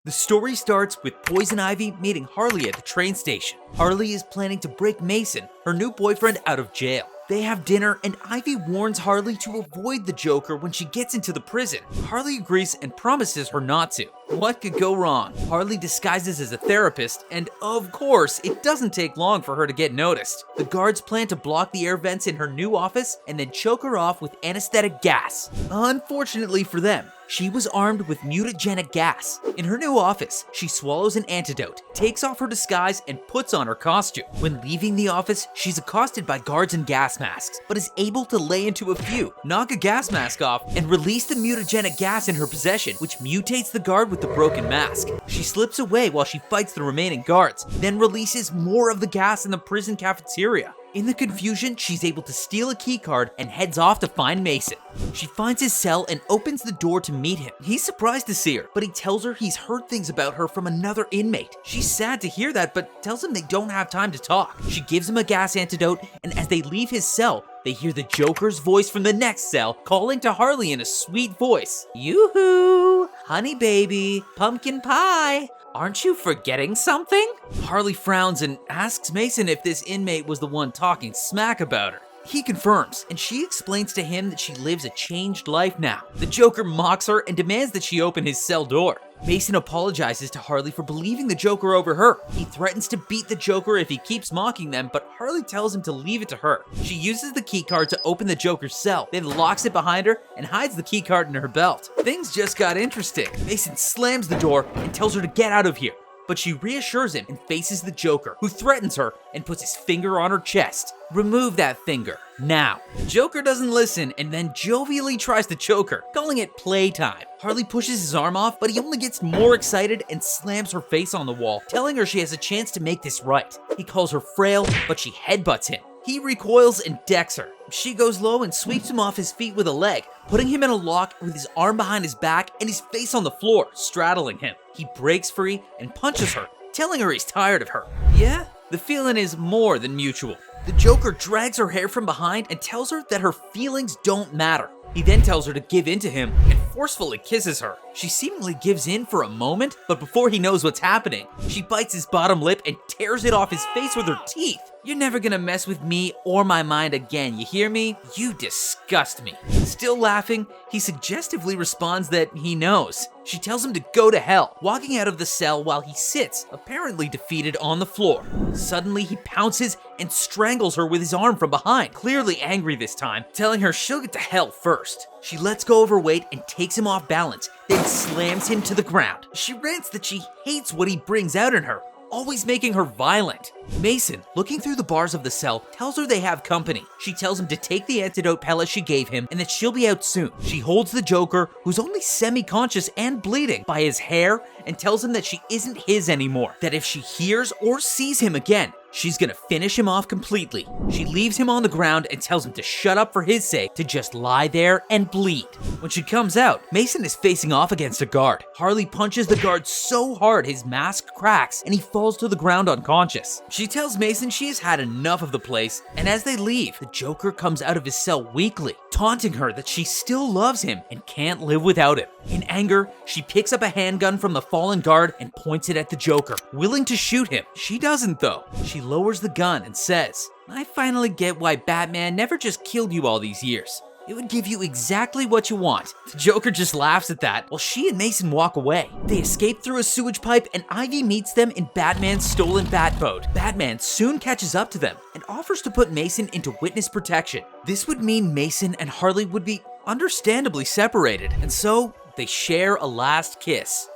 The story starts with Poison Ivy meeting Harley at the train station. Harley is planning to break Mason, her new boyfriend, out of jail. They have dinner and Ivy warns Harley to avoid the Joker when she gets into the prison. Harley agrees and promises her not to. What could go wrong? Harley disguises as a therapist, and of course, it doesn't take long for her to get noticed. The guards plan to block the air vents in her new office and then choke her off with anesthetic gas. Unfortunately for them, she was armed with mutagenic gas. In her new office, she swallows an antidote, takes off her disguise, and puts on her costume. When leaving the office, she's accosted by guards in gas masks, but is able to lay into a few, knock a gas mask off, and release the mutagenic gas in her possession, which mutates the guard with the broken mask. She slips away while she fights the remaining guards, then releases more of the gas in the prison cafeteria. In the confusion, she's able to steal a keycard and heads off to find Mason. She finds his cell and opens the door to meet him. He's surprised to see her, but he tells her he's heard things about her from another inmate. She's sad to hear that, but tells him they don't have time to talk. She gives him a gas antidote, and as they leave his cell, they hear the Joker's voice from the next cell calling to Harley in a sweet voice. Yoo-hoo! Honey baby, pumpkin pie! Aren't you forgetting something? Harley frowns and asks Mason if this inmate was the one talking smack about her. He confirms, and she explains to him that she lives a changed life now. The Joker mocks her and demands that she open his cell door. Mason apologizes to Harley for believing the Joker over her. He threatens to beat the Joker if he keeps mocking them, but Harley tells him to leave it to her. She uses the keycard to open the Joker's cell, then locks it behind her and hides the keycard in her belt. Things just got interesting. Mason slams the door and tells her to get out of here, but she reassures him and faces the Joker, who threatens her and puts his finger on her chest. Remove that finger, now. Joker doesn't listen and then jovially tries to choke her, calling it playtime. Harley pushes his arm off, but he only gets more excited and slams her face on the wall, telling her she has a chance to make this right. He calls her frail, but she headbutts him. He recoils and decks her. She goes low and sweeps him off his feet with a leg, putting him in a lock with his arm behind his back and his face on the floor, straddling him. He breaks free and punches her, telling her he's tired of her. Yeah, the feeling is more than mutual. The Joker drags her hair from behind and tells her that her feelings don't matter. He then tells her to give in to him and forcefully kisses her. She seemingly gives in for a moment, but before he knows what's happening, she bites his bottom lip and tears it off his face with her teeth. You're never gonna mess with me or my mind again, you hear me? You disgust me. Still laughing, he suggestively responds that he knows. She tells him to go to hell, walking out of the cell while he sits, apparently defeated, on the floor. Suddenly, he pounces and strangles her with his arm from behind, clearly angry this time, telling her she'll get to hell first. She lets go of her weight and takes him off balance, then slams him to the ground. She rants that she hates what he brings out in her, always making her violent. Mason, looking through the bars of the cell, tells her they have company. She tells him to take the antidote pellet she gave him and that she'll be out soon. She holds the Joker, who's only semi-conscious and bleeding, by his hair and tells him that she isn't his anymore, that if she hears or sees him again, she's gonna finish him off completely. She leaves him on the ground and tells him to shut up for his sake, to just lie there and bleed. When she comes out, Mason is facing off against a guard. Harley punches the guard so hard his mask cracks and he falls to the ground unconscious. She tells Mason she has had enough of the place, and as they leave, the Joker comes out of his cell weakly, taunting her that she still loves him and can't live without him. In anger, she picks up a handgun from the fallen guard and points it at the Joker, willing to shoot him. She doesn't though. She lowers the gun and says, I finally get why Batman never just killed you all these years. It would give you exactly what you want. The Joker just laughs at that, while she and Mason walk away. They escape through a sewage pipe and Ivy meets them in Batman's stolen Batboat. Batman soon catches up to them and offers to put Mason into witness protection. This would mean Mason and Harley would be understandably separated, and so they share a last kiss.